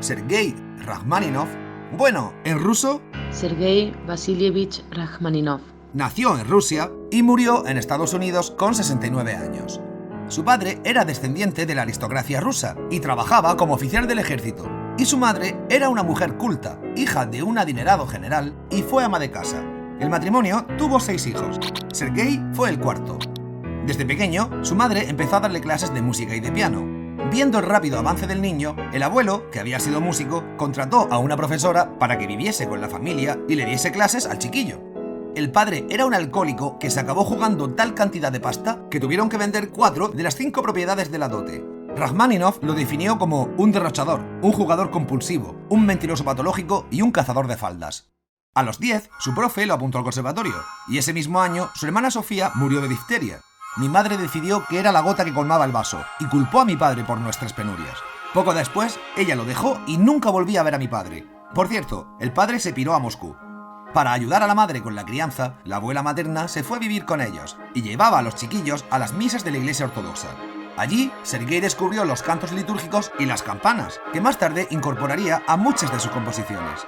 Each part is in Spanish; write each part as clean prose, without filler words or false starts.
Sergei Rachmaninov, bueno, en ruso, Sergei Vasilievich Rachmaninov. Nació en Rusia y murió en Estados Unidos con 69 años. Su padre era descendiente de la aristocracia rusa y trabajaba como oficial del ejército. Y su madre era una mujer culta, hija de un adinerado general y fue ama de casa. El matrimonio tuvo 6 hijos. Sergei fue el cuarto. Desde pequeño, su madre empezó a darle clases de música y de piano. Viendo el rápido avance del niño, el abuelo, que había sido músico, contrató a una profesora para que viviese con la familia y le diese clases al chiquillo. El padre era un alcohólico que se acabó jugando tal cantidad de pasta que tuvieron que vender 4 de las 5 propiedades de la dote. Rachmaninov lo definió como un derrochador, un jugador compulsivo, un mentiroso patológico y un cazador de faldas. A los 10, su profe lo apuntó al conservatorio, y ese mismo año su hermana Sofía murió de difteria. Mi madre decidió que era la gota que colmaba el vaso y culpó a mi padre por nuestras penurias. Poco después, ella lo dejó y nunca volví a ver a mi padre. Por cierto, el padre se piró a Moscú. Para ayudar a la madre con la crianza, la abuela materna se fue a vivir con ellos y llevaba a los chiquillos a las misas de la iglesia ortodoxa. Allí, Sergei descubrió los cantos litúrgicos y las campanas, que más tarde incorporaría a muchas de sus composiciones.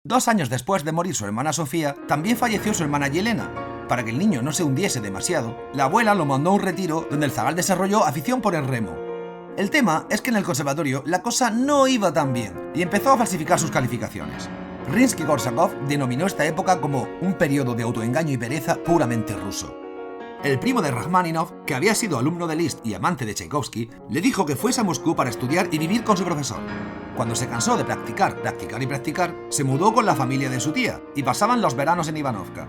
2 años después de morir su hermana Sofía, también falleció su hermana Yelena. Para que el niño no se hundiese demasiado, la abuela lo mandó a un retiro donde el zagal desarrolló afición por el remo. El tema es que en el conservatorio la cosa no iba tan bien y empezó a falsificar sus calificaciones. Rimsky-Korsakov denominó esta época como un periodo de autoengaño y pereza puramente ruso. El primo de Rachmaninov, que había sido alumno de Liszt y amante de Tchaikovsky, le dijo que fuese a Moscú para estudiar y vivir con su profesor. Cuando se cansó de practicar, se mudó con la familia de su tía y pasaban los veranos en Ivanovka.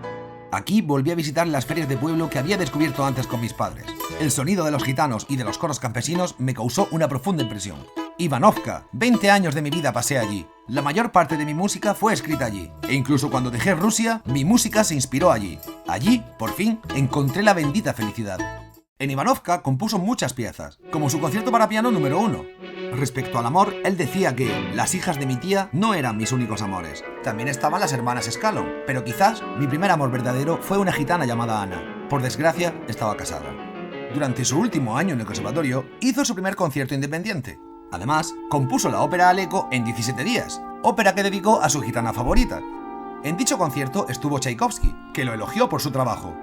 Aquí volví a visitar las ferias de pueblo que había descubierto antes con mis padres. El sonido de los gitanos y de los coros campesinos me causó una profunda impresión. Ivanovka, 20 años de mi vida pasé allí. La mayor parte de mi música fue escrita allí. E incluso cuando dejé Rusia, mi música se inspiró allí. Allí, por fin, encontré la bendita felicidad. En Ivanovka compuso muchas piezas, como su concierto para piano número 1. Respecto al amor, él decía que las hijas de mi tía no eran mis únicos amores. También estaban las hermanas Skalon, pero quizás mi primer amor verdadero fue una gitana llamada Ana. Por desgracia, estaba casada. Durante su último año en el conservatorio, hizo su primer concierto independiente. Además, compuso la ópera Aleko en 17 días, ópera que dedicó a su gitana favorita. En dicho concierto estuvo Tchaikovsky, que lo elogió por su trabajo.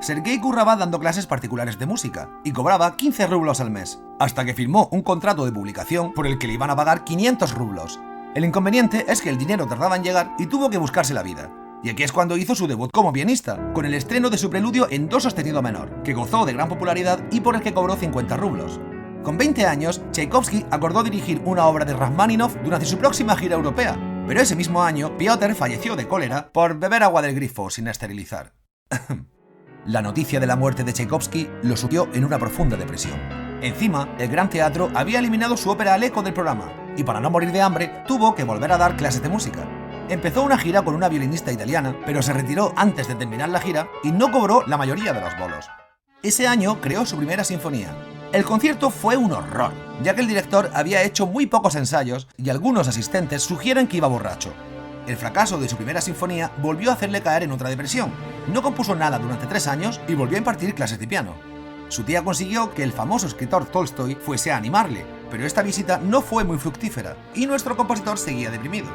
Sergei curraba dando clases particulares de música y cobraba 15 rublos al mes, hasta que firmó un contrato de publicación por el que le iban a pagar 500 rublos. El inconveniente es que el dinero tardaba en llegar y tuvo que buscarse la vida. Y aquí es cuando hizo su debut como pianista, con el estreno de su preludio en do sostenido menor, que gozó de gran popularidad y por el que cobró 50 rublos. Con 20 años, Tchaikovsky acordó dirigir una obra de Rachmaninov durante su próxima gira europea, pero ese mismo año Piotr falleció de cólera por beber agua del grifo sin esterilizar. La noticia de la muerte de Tchaikovsky lo sumió en una profunda depresión. Encima, el Gran Teatro había eliminado su ópera Aleko del programa, y para no morir de hambre, tuvo que volver a dar clases de música. Empezó una gira con una violinista italiana, pero se retiró antes de terminar la gira y no cobró la mayoría de los bolos. Ese año creó su primera sinfonía. El concierto fue un horror, ya que el director había hecho muy pocos ensayos y algunos asistentes sugieren que iba borracho. El fracaso de su primera sinfonía volvió a hacerle caer en otra depresión. No compuso nada durante 3 años y volvió a impartir clases de piano. Su tía consiguió que el famoso escritor Tolstoy fuese a animarle, pero esta visita no fue muy fructífera y nuestro compositor seguía deprimido.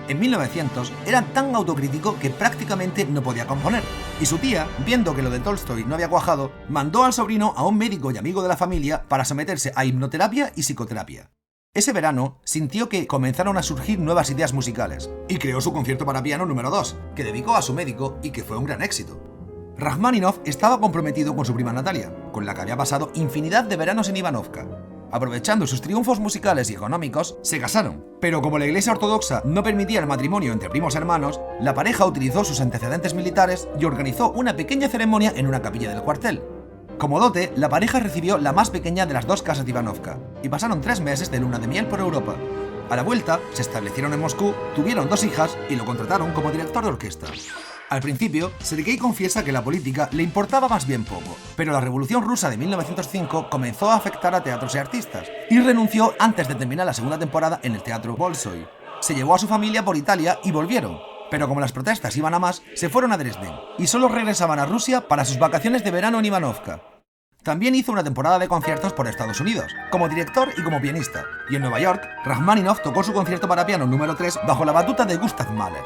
En 1900 era tan autocrítico que prácticamente no podía componer, y su tía, viendo que lo de Tolstoy no había cuajado, mandó al sobrino a un médico y amigo de la familia para someterse a hipnoterapia y psicoterapia. Ese verano sintió que comenzaron a surgir nuevas ideas musicales y creó su concierto para piano número 2, que dedicó a su médico y que fue un gran éxito. Rachmaninov estaba comprometido con su prima Natalia, con la que había pasado infinidad de veranos en Ivanovka. Aprovechando sus triunfos musicales y económicos, se casaron, pero como la iglesia ortodoxa no permitía el matrimonio entre primos hermanos, la pareja utilizó sus antecedentes militares y organizó una pequeña ceremonia en una capilla del cuartel. Como dote, la pareja recibió la más pequeña de las 2 casas de Ivanovka y pasaron 3 meses de luna de miel por Europa. A la vuelta, se establecieron en Moscú, tuvieron 2 hijas y lo contrataron como director de orquesta. Al principio, Sergei confiesa que la política le importaba más bien poco, pero la Revolución Rusa de 1905 comenzó a afectar a teatros y artistas, y renunció antes de terminar la segunda temporada en el Teatro Bolshoi. Se llevó a su familia por Italia y volvieron, pero como las protestas iban a más, se fueron a Dresden, y solo regresaban a Rusia para sus vacaciones de verano en Ivanovka. También hizo una temporada de conciertos por Estados Unidos, como director y como pianista, y en Nueva York, Rajmáninov tocó su concierto para piano número 3 bajo la batuta de Gustav Mahler.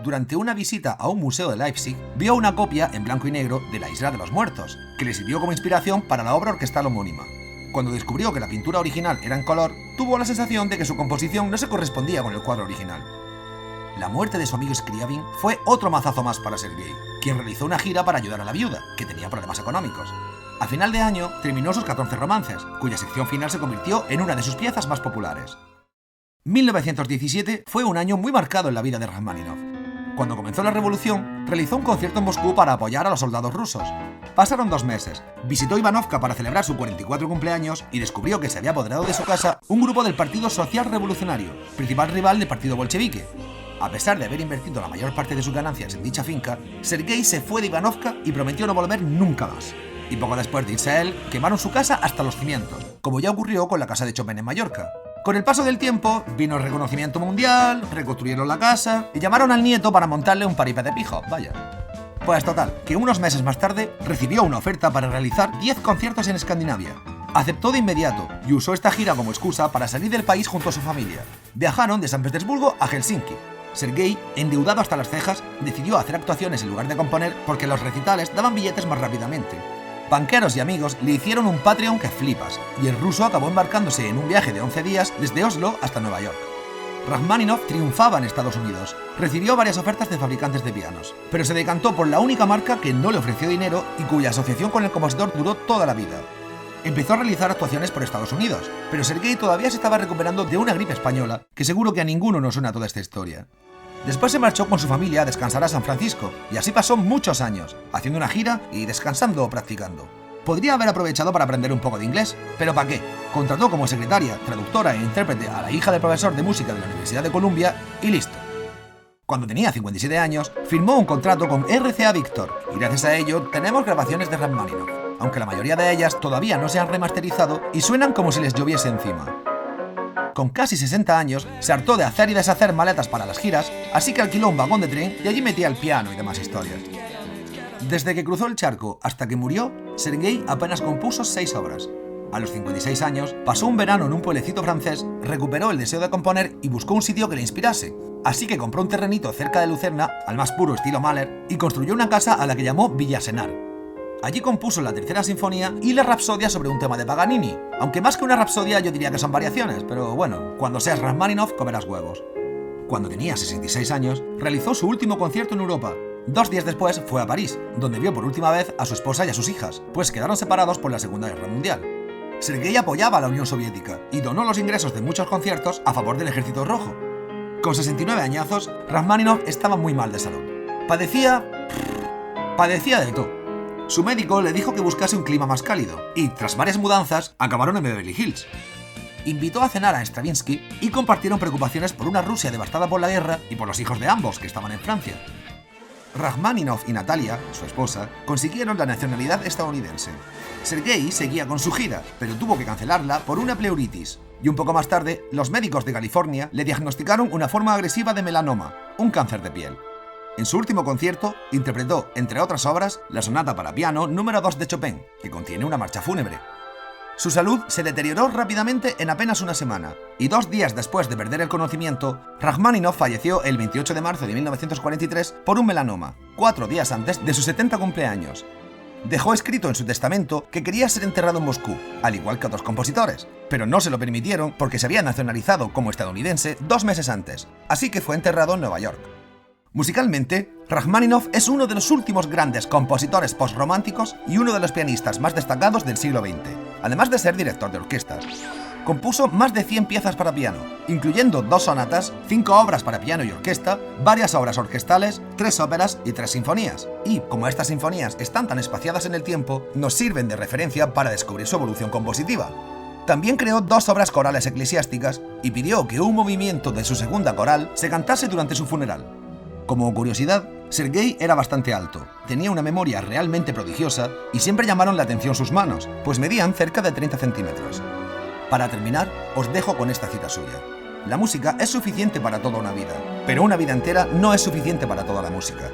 Durante una visita a un museo de Leipzig, vio una copia en blanco y negro de La Isla de los Muertos, que le sirvió como inspiración para la obra orquestal homónima. Cuando descubrió que la pintura original era en color, tuvo la sensación de que su composición no se correspondía con el cuadro original. La muerte de su amigo Scriabin fue otro mazazo más para Sergei, quien realizó una gira para ayudar a la viuda, que tenía problemas económicos. A final de año, terminó sus 14 romances, cuya sección final se convirtió en una de sus piezas más populares. 1917 fue un año muy marcado en la vida de Rajmáninov. Cuando comenzó la revolución, realizó un concierto en Moscú para apoyar a los soldados rusos. Pasaron 2 meses, visitó Ivanovka para celebrar su 44 cumpleaños y descubrió que se había apoderado de su casa un grupo del Partido Social Revolucionario, principal rival del partido bolchevique. A pesar de haber invertido la mayor parte de sus ganancias en dicha finca, Sergei se fue de Ivanovka y prometió no volver nunca más. Y poco después de irse él, quemaron su casa hasta los cimientos, como ya ocurrió con la casa de Chopin en Mallorca. Con el paso del tiempo, vino el reconocimiento mundial, reconstruyeron la casa y llamaron al nieto para montarle un paripé de pijo, vaya. Pues total, que unos meses más tarde recibió una oferta para realizar 10 conciertos en Escandinavia. Aceptó de inmediato y usó esta gira como excusa para salir del país junto a su familia. Viajaron de San Petersburgo a Helsinki. Sergei, endeudado hasta las cejas, decidió hacer actuaciones en lugar de componer porque los recitales daban billetes más rápidamente. Banqueros y amigos le hicieron un Patreon que flipas, y el ruso acabó embarcándose en un viaje de 11 días desde Oslo hasta Nueva York. Rajmáninov triunfaba en Estados Unidos, recibió varias ofertas de fabricantes de pianos, pero se decantó por la única marca que no le ofreció dinero y cuya asociación con el compositor duró toda la vida. Empezó a realizar actuaciones por Estados Unidos, pero Sergei todavía se estaba recuperando de una gripe española, que seguro que a ninguno nos suena toda esta historia. Después se marchó con su familia a descansar a San Francisco, y así pasó muchos años, haciendo una gira y descansando o practicando. Podría haber aprovechado para aprender un poco de inglés, pero ¿para qué? Contrató como secretaria, traductora e intérprete a la hija del profesor de música de la Universidad de Columbia y listo. Cuando tenía 57 años, firmó un contrato con RCA Victor, y gracias a ello tenemos grabaciones de Rajmáninov, aunque la mayoría de ellas todavía no se han remasterizado y suenan como si les lloviese encima. Con casi 60 años, se hartó de hacer y deshacer maletas para las giras, así que alquiló un vagón de tren y allí metía el piano y demás historias. Desde que cruzó el charco hasta que murió, Sergei apenas compuso 6 obras. A los 56 años, pasó un verano en un pueblecito francés, recuperó el deseo de componer y buscó un sitio que le inspirase. Así que compró un terrenito cerca de Lucerna, al más puro estilo Mahler, y construyó una casa a la que llamó Villa Senar. Allí compuso la tercera sinfonía y la rapsodia sobre un tema de Paganini, aunque más que una rapsodia yo diría que son variaciones, pero bueno, cuando seas Rajmáninov comerás huevos. Cuando tenía 66 años, realizó su último concierto en Europa. 2 días después fue a París, donde vio por última vez a su esposa y a sus hijas, pues quedaron separados por la Segunda Guerra Mundial. Sergei apoyaba a la Unión Soviética y donó los ingresos de muchos conciertos a favor del Ejército Rojo. Con 69 añazos, Rajmáninov estaba muy mal de salud. Padecía de todo. Su médico le dijo que buscase un clima más cálido, y tras varias mudanzas, acabaron en Beverly Hills. Invitó a cenar a Stravinsky y compartieron preocupaciones por una Rusia devastada por la guerra y por los hijos de ambos, que estaban en Francia. Rajmáninov y Natalia, su esposa, consiguieron la nacionalidad estadounidense. Sergei seguía con su gira, pero tuvo que cancelarla por una pleuritis. Y un poco más tarde, los médicos de California le diagnosticaron una forma agresiva de melanoma, un cáncer de piel. En su último concierto, interpretó, entre otras obras, la sonata para piano número 2 de Chopin, que contiene una marcha fúnebre. Su salud se deterioró rápidamente en apenas una semana, y 2 días después de perder el conocimiento, Rajmáninov falleció el 28 de marzo de 1943 por un melanoma, 4 días antes de sus 70 cumpleaños. Dejó escrito en su testamento que quería ser enterrado en Moscú, al igual que otros compositores, pero no se lo permitieron porque se había nacionalizado como estadounidense 2 meses antes, así que fue enterrado en Nueva York. Musicalmente, Rajmáninov es uno de los últimos grandes compositores postrománticos y uno de los pianistas más destacados del siglo XX, además de ser director de orquesta. Compuso más de 100 piezas para piano, incluyendo 2 sonatas, 5 obras para piano y orquesta, varias obras orquestales, 3 óperas y 3 sinfonías. Y, como estas sinfonías están tan espaciadas en el tiempo, nos sirven de referencia para descubrir su evolución compositiva. También creó 2 obras corales eclesiásticas y pidió que un movimiento de su segunda coral se cantase durante su funeral. Como curiosidad, Sergei era bastante alto, tenía una memoria realmente prodigiosa y siempre llamaron la atención sus manos, pues medían cerca de 30 centímetros. Para terminar, os dejo con esta cita suya. La música es suficiente para toda una vida, pero una vida entera no es suficiente para toda la música.